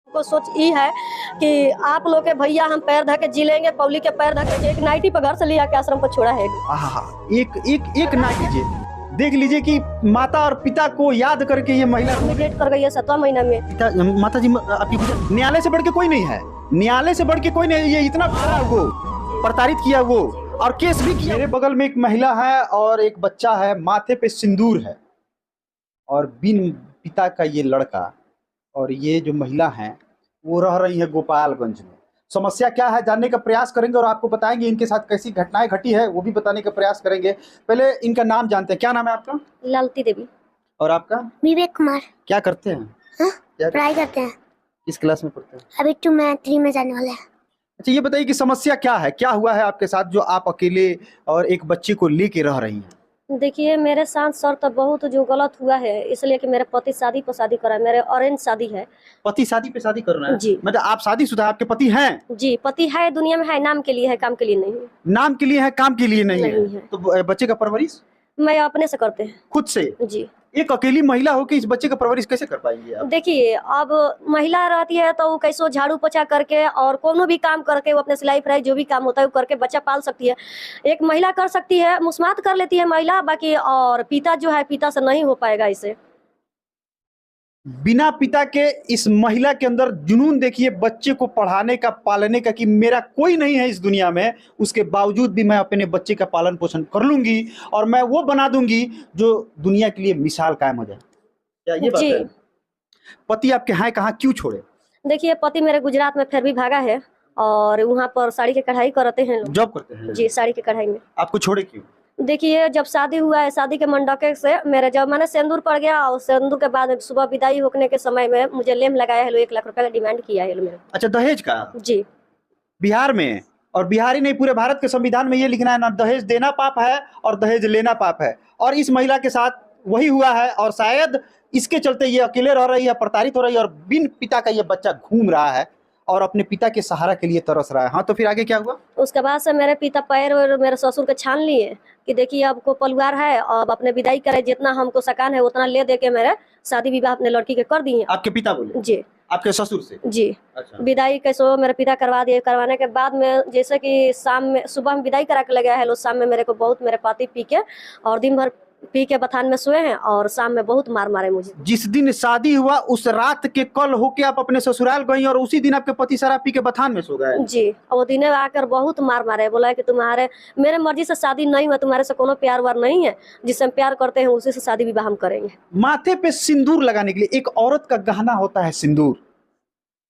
को सोच ये है कि आप लोग के भैया हम पैर धके जी लेंगे, पब्लिक के पैर धके एक नाइटी पर घर से लिया के आश्रम पर छोड़ा है। आहा, एक ना कीजिए, देख लीजिए कि माता और पिता को याद करके ये महिला इमीडिएट कर गई है 7वां महीना में। माता जी आपकी न्यायालय से बढ़ के कोई नहीं है, न्यायालय से बढ़ के कोई नहीं। ये इतना वो प्रताड़ित किया वो और केस भी किया। मेरे बगल में एक महिला है और एक बच्चा है, माथे पे सिंदूर है और बिन पिता का ये लड़का और ये जो महिला है वो रह रही है गोपालगंज में। समस्या क्या है जानने का प्रयास करेंगे और आपको बताएंगे इनके साथ कैसी घटनाएं घटी है वो भी बताने का प्रयास करेंगे। पहले इनका नाम जानते हैं, क्या नाम है आपका? लालती देवी। और आपका? विवेक कुमार। क्या करते हैं? पढ़ाई करते हैं। किस क्लास में पढ़ते हैं? अभी 2 में 3 में जाने वाले हैं। अच्छा, ये बताइए कि समस्या क्या है, क्या हुआ है आपके साथ जो आप अकेले और एक बच्चे को लेके रह रही हैं? देखिए मेरे साथ सर तो बहुत जो गलत हुआ है, इसलिए कि मेरे पति शादी पर शादी करा है, मेरे अरेंज शादी है। पति शादी पे शादी कर रहे हैं? जी। मतलब आप शादीशुदा, आपके पति हैं? जी, पति है, दुनिया में है, नाम के लिए है, काम के लिए नहीं। नाम के लिए है, काम के लिए नहीं नहीं है। है। तो बच्चे का परवरिश मैं अपने से करते हैं। खुद से? जी। एक अकेली महिला हो कि इस बच्चे का परवरिश कैसे कर पाएंगे आप? देखिए अब महिला रहती है तो वो कैसो झाड़ू पोछा करके और कोनो भी काम करके वो अपने सिलाई फराई जो भी काम होता है वो करके बच्चा पाल सकती है। एक महिला कर सकती है, मुस्मात कर लेती है महिला, बाकी और पिता जो है, पिता से नहीं हो पाएगा इसे। बिना पिता के इस महिला के अंदर जुनून देखिए, बच्चे को पढ़ाने का, पालने का, कि मेरा कोई नहीं है इस दुनिया में, उसके बावजूद भी मैं अपने बच्चे का पालन पोषण कर लूंगी और मैं वो बना दूंगी जो दुनिया के लिए मिसाल कायम हो जाए। क्या ये बात है? पति आपके हैं कहाँ, क्यों छोड़े? देखिए पति मेरे गुजरात में फिर भी भागा है और वहाँ पर साड़ी की कढ़ाई करते हैं लोग। जॉब करते हैं? जी, साड़ी की कढ़ाई में। आपको छोड़े क्यों? देखिए जब शादी हुआ है, शादी के मंडके से मेरे जब मैंने सिंदूर पड़ गया और सिंदूर के बाद सुबह विदाई होने के समय में मुझे लेम लगाया है, 1 लाख रुपए का डिमांड किया है मेरे। अच्छा, दहेज का? जी। बिहार में, और बिहारी नहीं पूरे भारत के संविधान में ये लिखना है ना, दहेज देना पाप है और दहेज लेना पाप है। और इस महिला के साथ वही हुआ है और शायद इसके चलते ये अकेले रह रही है, प्रताड़ित हो रही है और बिन पिता का ये बच्चा घूम रहा है और अपने पिता के सहारा के लिए तरस रहा है। हाँ, तो फिर आगे क्या हुआ? उसके बाद से मेरे पिता पैर और मेरे ससुर के छान लिए कि देखिए अब को परिवार है, अब अपने विदाई करे, जितना हमको सकान है उतना ले दे के मेरे शादी विवाह अपने लड़की के कर दिए। आपके पिता बोले? जी। आपके ससुर से? जी। अच्छा। विदाई कैसे मेरे पिता करवा दिए। करवाने के बाद में जैसे कि शाम में, सुबह में विदाई करा के लगे है लोग, शाम में मेरे को बहुत मेरे पति पी के और दिन भर पी के बथान में सोए हैं और शाम में बहुत मार मारे मुझे। जिस दिन शादी हुआ उस रात के कल होके आप अपने ससुराल गई और उसी दिन आपके पति शराब पी के बथान में सो गए? जी। और वो दिन आकर बहुत मार मारे, बोला कि तुम्हारे मेरे मर्जी से शादी नहीं हुआ, तुम्हारे से कोनो प्यार वार नहीं है, जिससे हम प्यार करते हैं उसी से शादी विवाह हम करेंगे। माथे पे सिंदूर लगाने के लिए, एक औरत का गहना होता है सिंदूर,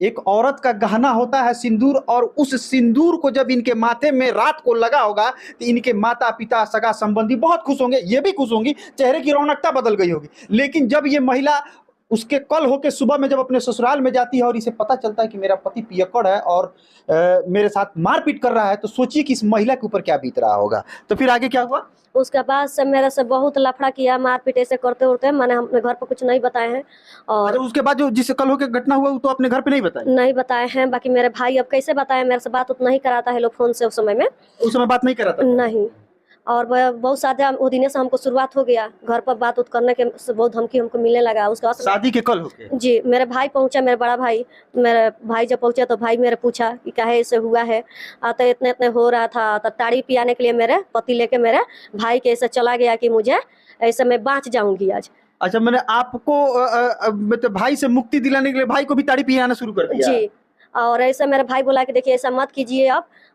एक औरत का गहना होता है सिंदूर, और उस सिंदूर को जब इनके माथे में रात को लगा होगा तो इनके माता पिता सगा संबंधी बहुत खुश होंगे, ये भी खुश होंगी, चेहरे की रौनकता बदल गई होगी। लेकिन जब ये महिला उसके कल होके सुबह में जब अपने ससुराल में जाती है और इसे पता चलता है कि मेरा पति पियक्कड़ है और मेरे साथ मारपीट कर रहा है, तो सोचिए कि इस महिला के ऊपर क्या बीत रहा होगा। तो फिर आगे क्या हुआ? उसके बाद से मेरे से बहुत लफड़ा किया, मारपीट ऐसे करते होते, मैंने अपने घर पर कुछ नहीं बताए हैं। और उसके बाद जो जिससे कल होके घटना हुआ तो अपने घर पे नहीं बताया? नहीं बताए हैं। बाकी मेरे भाई अब कैसे बताए, मेरे से बात उतना ही कराता है लोग फोन से। उस समय में बात नहीं करा था? नहीं। और बहुत सारे वो दिन से हमको शुरुआत हो गया, घर पर बात उत करने के बहुत धमकी हमको मिलने लगा। उसके बाद शादी के कल होके? जी। मेरे भाई पहुंचा, मेरे बड़ा भाई, मेरे भाई जब पहुंचा तो भाई मेरे पूछा कि काहे ऐसे हुआ है, तो इतने इतने हो रहा था। तो ताड़ी पियाने के लिए मेरे पति लेके मेरे भाई के ऐसे चला गया कि मुझे ऐसे मैं बाँच जाऊंगी आज। अच्छा, मैंने आपको मतलब भाई से मुक्ति दिलाने के लिए भाई को भी ताड़ी पियाना शुरू कर दिया? जी। और ऐसे मेरे भाई बोला कि देखिए ऐसा मत कीजिए,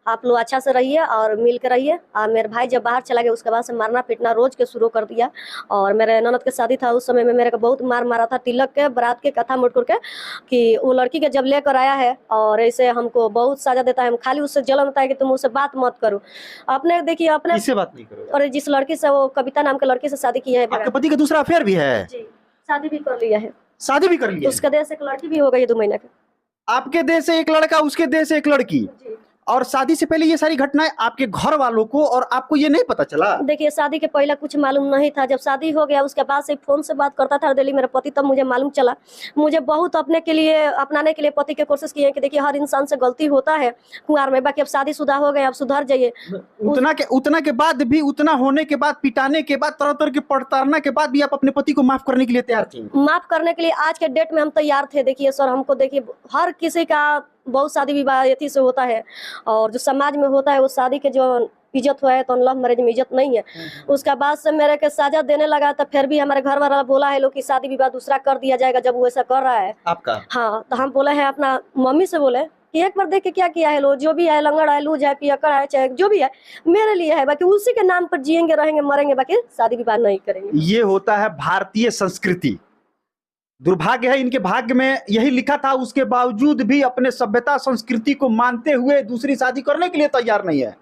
आप लोग अच्छा से रहिए और मिल के रहिए। और मेरे भाई जब बाहर चला गया उसके बाद से मारना पीटना रोज के शुरू कर दिया। और मेरे ननद के शादी था उस समय में मेरे को बहुत मार मारा था, तिलक के बारात के कथा मोड़ करके, कि वो लड़की के जब लेकर आया है और ऐसे हमको बहुत साजा देता है। हम खाली उससे जलन होता है कि तुम उससे बात मत करो। अपने देखिए अपने इससे बात नहीं करो। और जिस लड़की से, वो कविता नाम के लड़की से शादी की है। आपके पति का दूसरा अफेयर भी है? जी, शादी भी कर लिया है। शादी भी कर लिया? उसके देश से एक लड़की भी हो गई 2 महीने का। आपके देश से एक लड़का, उसके देश से एक लड़की? और शादी से पहले ये सारी घटनाएं आपके घर वालों को और आपको ये नहीं पता चला? देखिए शादी के पहले कुछ मालूम नहीं था, जब शादी हो गया उसके बाद से फोन से बात करता था डेली मेरा पति, तब मुझे मालूम चला। मुझे बहुत अपने के लिए अपनाने के लिए पति की कोशिश की है कि देखिए हर इंसान से गलती होता है कुंवार में, बाकी अब शादीशुदा हो गए, अब सुधर जाइए। उतना के बाद भी, उतना होने के बाद, पिटाने के बाद, तरह तरह की प्रताड़ना के बाद भी आप अपने पति को माफ करने के लिए तैयार थी? माफ करने के लिए आज के डेट में हम तैयार थे। देखिए सर, हमको देखिए हर किसी का बहुत शादी विवाह यथी से होता है, और जो समाज में होता है वो शादी के जो इज्जत हुआ है तो लव मैरिज में इज्जत नहीं है। उसका बाद से मेरे के साजा देने लगा, तो फिर भी हमारे घर वाला बोला है लोग कि शादी विवाह दूसरा कर दिया जाएगा जब वो ऐसा कर रहा है आपका। हाँ, तो हम बोले हैं अपना मम्मी से बोले कि एक बार देख के क्या किया है, लो जो भी है, लंगड़ है, लूज है, पियक्कड़ है, चाहे जो भी है मेरे लिए है, बाकी उसी के नाम पर जिएंगे, रहेंगे, मरेंगे, बाकी शादी विवाह नहीं करेंगे। ये होता है भारतीय संस्कृति। दुर्भाग्य है, इनके भाग्य में यही लिखा था, उसके बावजूद भी अपने सभ्यता संस्कृति को मानते हुए दूसरी शादी करने के लिए तैयार नहीं है।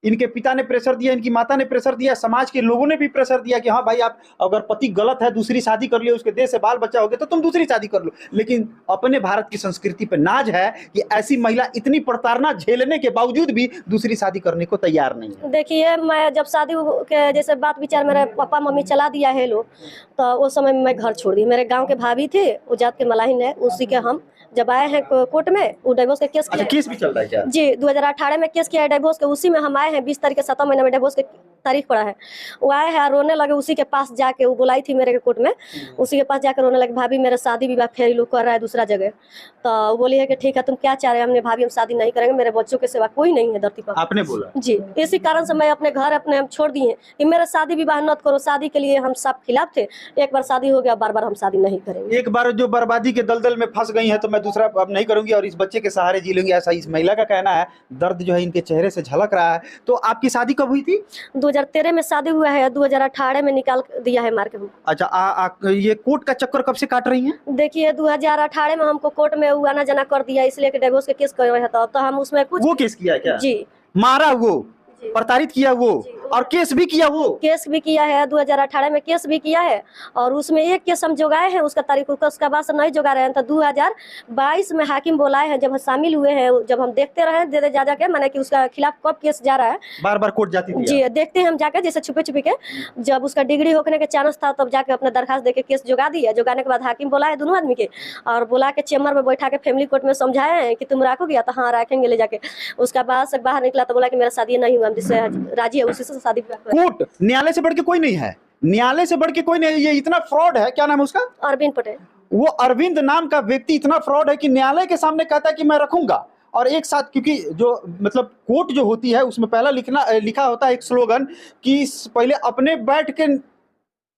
इनके पिता ने प्रेशर दिया, इनकी माता ने प्रेशर दिया, समाज के लोगों ने भी प्रेशर दिया कि हाँ भाई, आप अगर पति गलत है, दूसरी शादी कर लियो, उसके देह से बाल बच्चा हो गया तो तुम दूसरी शादी कर लो। लेकिन अपने भारत की संस्कृति पर नाज है कि ऐसी महिला इतनी प्रताड़ना झेलने के बावजूद भी दूसरी शादी करने को तैयार नहीं है। देखिए मैं जब शादी के जैसे बात विचार मेरे पापा मम्मी चला दिया है लोग, तो उस समय मैं घर छोड़ दी। मेरे गांव के भाभी थे, वो जात के मलाहिन है, उसी के हम जब आए हैं कोर्ट में, वो डिवोर्स का केस अच्छा, केस भी चल रहा है क्या? जी 2018 में केस किया है डिवोर्स के, उसी में हम आए हैं। 20 तारीख के 7 महीने में डिवोर्स के तारीख पड़ा है। वो आए हैं, रोने लगे उसी के पास जाके, वो बुलाई थी मेरे के कोर्ट में, उसी के पास जाकर रोने लगे, भाभी मेरा शादी विवाह फिर लोग कर रहा है दूसरा जगह। तो वो बोली है कि ठीक है तुम क्या चाह रहे हैं? हमने भाभी हम शादी नहीं करेंगे, मेरे बच्चों के सिवा कोई नहीं है धरती पर। आपने बोला? जी, इसी कारण से मैं अपने घर अपने हम छोड़ दिए कि मेरा शादी विवाह मत करो। शादी के लिए हम सब खिलाफ थे, एक बार शादी हो गया, बार बार हम शादी नहीं करेंगे। एक बार जो बर्बादी के दलदल में फंस गई है तो मैं दूसरा अब नहीं करूंगी और इस बच्चे के सहारे जी लूंगी, ऐसा इस महिला का कहना है। दर्द जो है इनके चेहरे से झलक रहा है। तो आपकी शादी कब हुई थी? 2013 में शादी हुआ है, 2018 में निकाल दिया है मार के हम। अच्छा, ये कोर्ट का चक्कर कब से काट रही हैं? देखिए 2018 में हमको कोर्ट में आना जाना कर दिया, इसलिए कि डिवोर्स के केस कर रहा था, तो हम उसमें कुछ वो केस किया क्या? जी, मारा वो, जी। प्रताड़ित किया वो, और केस भी किया वो? केस भी किया है, 2018 में केस भी किया है, और उसमें एक केस हम जोगाए हैं उसका तारीख, उसका बाद से नहीं जोगा रहे हैं। तो 2022 में हाकिम बुलाए हैं, जब हम शामिल हुए हैं, जब हम देखते रहे दे दे जा के, माने कि उसका खिलाफ कब केस जा रहा है, बार बार कोर्ट जाती थी? जी, देखते हैं हम जाके जैसे छुपे छुपे के। जब उसका डिग्री होने के चांस था तब जाके अपना दरखास्त देके केस जोगा दिया। जोगाने के बाद हाकिम बुलाए दोनों आदमी के, और बुला के चेम्बर में बैठा के फैमिली कोर्ट में समझाए हैं कि तुम रखोगे? तो हाँ रखेंगे ले जाके। उसका बाद से बाहर निकला तो बोला कि मेरा शादी नहीं हुआ, हम जिससे राजी है उसी से शादी। कोर्ट न्यायालय से बढ़ के कोई नहीं है, न्यायालय से बढ़ के कोई नहीं। ये इतना फ्रॉड है, क्या नाम है उसका? अरविंद पटेल। वो अरविंद नाम का व्यक्ति इतना फ्रॉड है कि न्यायालय के सामने कहता है कि मैं रखूंगा, और एक साथ, क्योंकि जो मतलब कोर्ट जो होती है उसमें पहला लिखा होता है एक स्लोगन कि पहले अपने बैठ के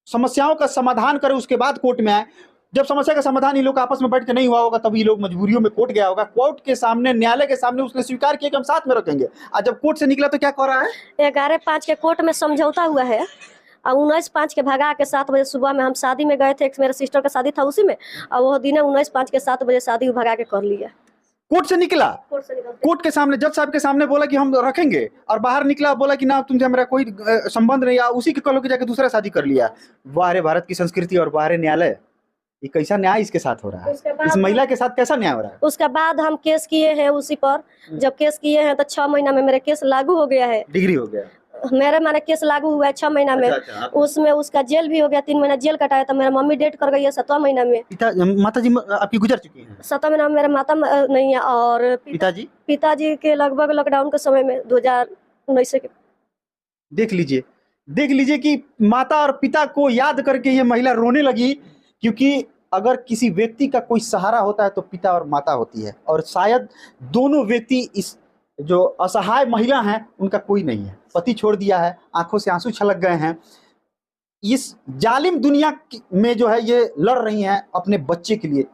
समस्याओं का समाधान करे, उसके बाद कोर्ट में आए। जब समस्या का समाधान ये लोग आपस में बैठ के नहीं हुआ होगा, तब ये लोग मजबूरियों में कोर्ट गया होगा। कोर्ट के सामने, न्यायालय के सामने उसने स्वीकार किया कि हम साथ में रखेंगे, और जब कोर्ट से निकला तो क्या कह रहा है? 11/5 के कोर्ट में समझौता हुआ है, और 19/5 के भगा के 7 बजे सुबह में हम शादी में गए थे, मेरे सिस्टर का शादी था उसी में, और वो दिन 19/5 के 7 बजे शादी भगा के कर लिया। कोर्ट से निकला, कोर्ट से निकलते कोर्ट के सामने जज साहब के सामने बोला कि हम रखेंगे, और बाहर निकला बोला कि ना तुमसे हमारा कोई संबंध नहीं, या उसी के कॉलों के जाके दूसरा शादी कर लिया। बाहर भारत की संस्कृति और बाहर न्यायालय, ये कैसा न्याय इसके साथ हो रहा है? इस महिला के साथ कैसा न्याय हो रहा है? उसके बाद हम केस किए हैं उसी पर। जब केस किए हैं तो 6 महीना में मेरे केस लागू हो गया है। डिग्री हो गया मेरे माने केस लागू हुआ है 6 महीना में। अच्छा। उसमें उसका जेल भी हो गया, 3 महीना जेल कटाया। तो मेरा मम्मी डेट कर गई है 7वां महीना में। माता जी आपकी गुजर चुकी हैं? 7वां महीना में मेरे माता नहीं है, और पिताजी के लगभग लॉकडाउन के समय में 2019 के। देख लीजिए कि माता और पिता को याद करके ये महिला रोने लगी, क्योंकि अगर किसी व्यक्ति का कोई सहारा होता है तो पिता और माता होती है, और शायद दोनों व्यक्ति, इस जो असहाय महिला हैं उनका कोई नहीं है। पति छोड़ दिया है, आंखों से आंसू छलक गए हैं। इस जालिम दुनिया में जो है ये लड़ रही हैं अपने बच्चे के लिए,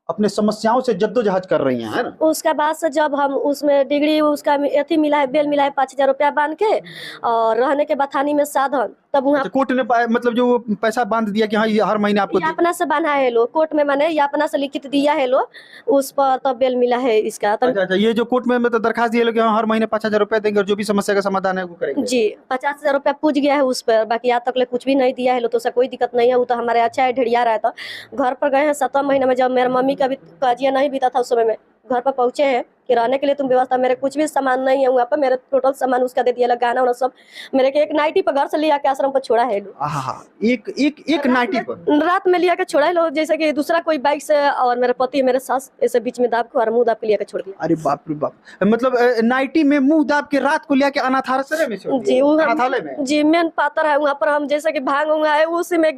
अपने समस्याओं से जद्दोजहद कर रही हैं, है ना? उसका बाद से जब हम उसमें डिग्री, उसका अथी मिला है, बेल मिला है 5000 रुपया बांध के, और रहने के बथानी में साधन, तब वहाँ कोर्ट ने मतलब जो पैसा बांध दिया कि हाँ ये हर महीने आपको अपना से बना है लो, कोर्ट में मैंने ये अपना से लिखित दिया है लो, उस पर तब बेल मिला है इसका। अच्छा, ये जो कोर्ट में मतलब दरखास्त दिए लोग कि हाँ हर महीने 5000 रुपया देंगे और जो भी समस्या का समाधान है वो करेंगे। जी 50,000 रुपया पूछ गया है उस पर, बाकी आज तक ले कुछ भी नहीं दिया है लो, तो उसका कोई दिक्कत नहीं है। वो तो हमारे अच्छा है, ढेड़िया रहा था। घर पर गए हैं 7वां महीना में, जब मेरे मम्मी का भी काजिया नहीं बीता था उस समय में, घर पर पहुंचे हैं कि रहने के लिए तुम व्यवस्था, मेरे कुछ भी सामान नहीं है वहाँ पर, मेरे टोटल सामान उसका दे दिया, गाना वाना सब मेरे के एक नाइटी पर घर से लिया के आश्रम पर छोड़ा है लोग। हाँ, एक एक एक नाइटी पर रात में लिया के छोड़ा है लोग, जैसे कि दूसरा कोई बाइक से, और मेरे पति मेरे सास ऐसे बीच में दाब के और मुंह दाब के लिया के छोड़ दिया। अरे बाप रे बाप, मतलब नाइटी में मुंह दाब के रात को लिया के अनाथालय में छोड़ जी दिया? वो अनाथालय में? जी मेन पातर है वहाँ पर, हम जैसे कि भांग उंगा है उसी में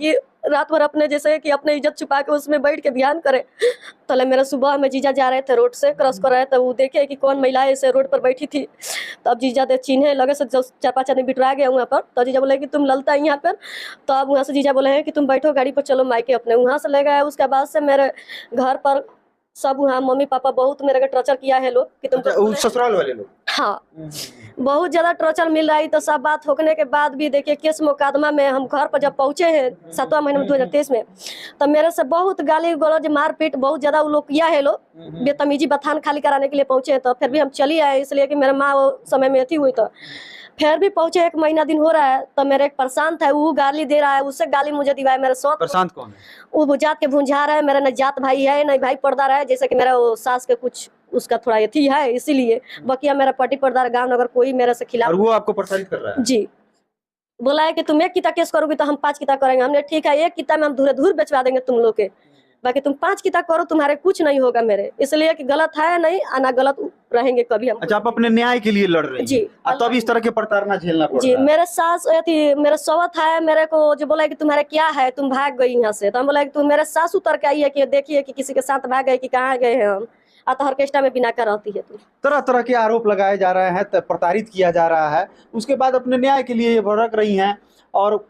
रात भर अपने जैसे कि अपने इज्जत छुपा के उसमें बैठ के ध्यान करे। तले मेरे सुबह में जीजा जा रहे थे रोड से क्रॉस कर रहे थे, वो देखे कि कौन महिला ऐसे रोड पर बैठी थी, तब जीजा दे चिन्हे लगे से 4-5 आदमी बिटरा गया वहाँ पर। तो जीजा बोले कि तुम ललता है यहाँ पर, तो अब वहाँ से जीजा बोले हैं कि तुम बैठो गाड़ी पर चलो मायके अपने, वहाँ से ले गए। उसके बाद से मेरे घर पर सब वहाँ मम्मी पापा बहुत मेरे को टॉर्चर किया है लोग कि तुम अच्छा, वो ससुराल वाले लोग? हाँ बहुत ज्यादा टॉर्चर मिल रहा है। तो सब बात होने के बाद भी देखिए केस मुकदमा में हम घर पर जब पहुंचे हैं 7वां महीने में 2023 में, तो मेरे से बहुत गाली गलौज मारपीट बहुत ज्यादा वो लोग किया है लोग, बेतमीजी बथान खाली कराने के लिए पहुंचे हैं। तो फिर भी हम चली आए, इसलिए कि मेरे माँ वो समय में थी हुई, तो फिर भी पहुंचे 1 महीना दिन हो रहा है। तो मेरे एक प्रशांत है वो गाली दे रहा है, उससे गाली मुझे दिवाए मेरे साथ। प्रशांत कौन है? वो जात के भुंझा रहा है, मेरा न जात भाई है न भाई पर्दार है, जैसे कि मेरा वो सास के कुछ उसका थोड़ा यथी है, इसीलिए बकिया मेरा पट्टी पर्दार गांव नगर कोई मेरे से खिलाफ। और वो आपको प्रताड़ित कर रहा है? जी बोला है कि तुम 1 किता केस करोगे तो हम 5 किता करेंगे। हमने ठीक है 1 किता में हम धूरे धूर बेचवा देंगे तुम लोग के, बाकी तुम 5 किता करो तुम्हारे कुछ नहीं होगा मेरे, इसलिए कि गलत है नहीं आना गलत रहेंगे कभी हम। अच्छा, आप अपने न्याय के लिए लड़ रहे हैं? जी। तो अब इस तरह के प्रताड़ना झेलना पड़ जी रहा है? मेरे सास थी, मेरे सौवत है, मेरे को जो बोला कि तुम्हारे क्या है, तुम भाग गई यहाँ से। तो हम बोला कि तुम मेरे सास उतर के आई है कि देखिए कि किसी के साथ भाग गए कि कहाँ गए हैं हम, तो ऑर्केस्ट्रा में बिना कर रहती है तुम। तरह तरह के आरोप लगाए जा रहे हैं, प्रताड़ित किया जा रहा है, उसके बाद अपने न्याय के लिए ये भड़क रही हैं। और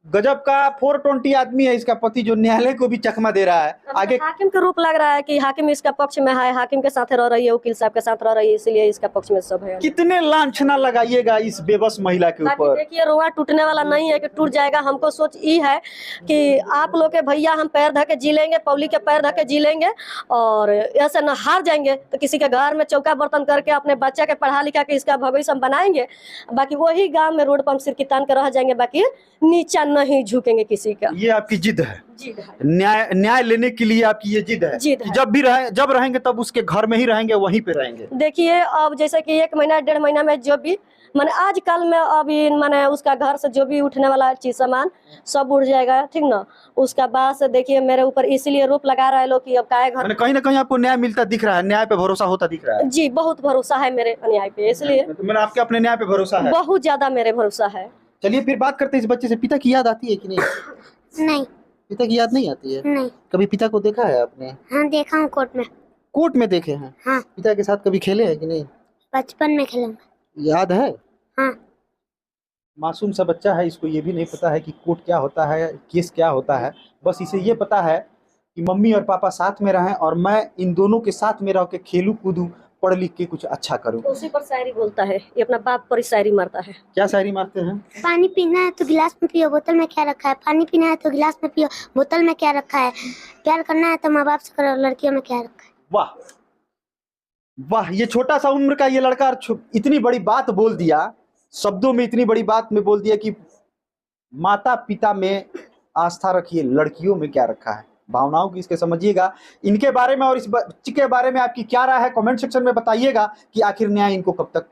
गजब का 420 आदमी है इसका पति, जो न्यायालय को भी चकमा दे रहा है। आगे हाकिम का रूप लग रहा है कि हाकिम इसका पक्ष में है, हाकिम के साथ रह रही है, वकील साहब के साथ रह रही है, इसीलिए इसका पक्ष में सब है। कितने लांछना लगाइएगा इस बेबस महिला के बाकी ऊपर? देखिए रोआ टूटने वाला नहीं है कि टूट जाएगा। हमको सोच ये है कि आप लोग के भैया हम पैर धके जी लेंगे, पब्लिक के पैर धके जी लेंगे, और ऐसे न हार जाएंगे तो किसी के घर में चौका बर्तन करके अपने बच्चा के पढ़ा लिखा के इसका भविष्य हम बनाएंगे। बाकी वही गांव में रोड पर हम सिर की तान कर रह जाएंगे, बाकी नीचा नहीं झुकेंगे किसी का। ये आपकी जिद है? जिद है। न्याय लेने के लिए आपकी ये जिद है? जिद है। जब रहेंगे तब उसके घर में ही रहेंगे, वहीं पे रहेंगे? देखिए अब जैसे कि 1 महीना 1.5 महीना में जो भी माने आजकल में अभी माने उसका घर से जो भी उठने वाला चीज सामान सब उड़ जाएगा, ठीक ना। उसका बाद से देखिए मेरे ऊपर इसीलिए रोप लगा रहा है लोग कि अब काहे घर। कहीं ना कहीं आपको न्याय मिलता दिख रहा है, न्याय पे भरोसा होता दिख रहा है? जी बहुत भरोसा है मेरे न्याय पे, इसलिए मैंने आपके अपने न्याय पे भरोसा है? बहुत ज्यादा मेरे भरोसा है। चलिए फिर बात करते हैं इस बच्चे से। पिता की याद आती है कि नहीं? नहीं। पिता की याद नहीं आती है? नहीं। कभी पिता को देखा है आपने? हाँ देखा हूँ कोर्ट में। कोर्ट में देखे हैं? हाँ पिता के साथ कभी खेले हैं कि नहीं? बचपन में खेला हूँ। याद है? हाँ मासूम सा बच्चा है, इसको ये भी नहीं पता है कि कोर्ट क्या होता है, केस क्या होता है। बस इसे ये पता है कि मम्मी और पापा साथ में रहें और मैं इन दोनों के साथ में रह के खेलूं कूदूं, पढ़ लिख के कुछ अच्छा करूं। उसी पर शायरी बोलता है, ये अपना बाप पर ही शायरी मारता है। क्या शायरी मारते हैं? पानी पीना है तो गिलास में पियो, बोतल में क्या रखा है। पानी पीना है तो गिलास में पियो, बोतल में क्या रखा है। प्यार करना है तो माँ बाप से करो, लड़कियों में क्या रखा है। वाह वाह, ये छोटा सा उम्र का ये लड़का इतनी बड़ी बात बोल दिया, शब्दों में इतनी बड़ी बात में बोल दिया कि माता पिता में आस्था रखिए, लड़कियों में क्या रखा है। भावनाओं की इसके समझिएगा। इनके बारे में और इस बच्चे के बारे में आपकी क्या राय है, कमेंट सेक्शन में बताइएगा कि आखिर न्याय इनको कब तक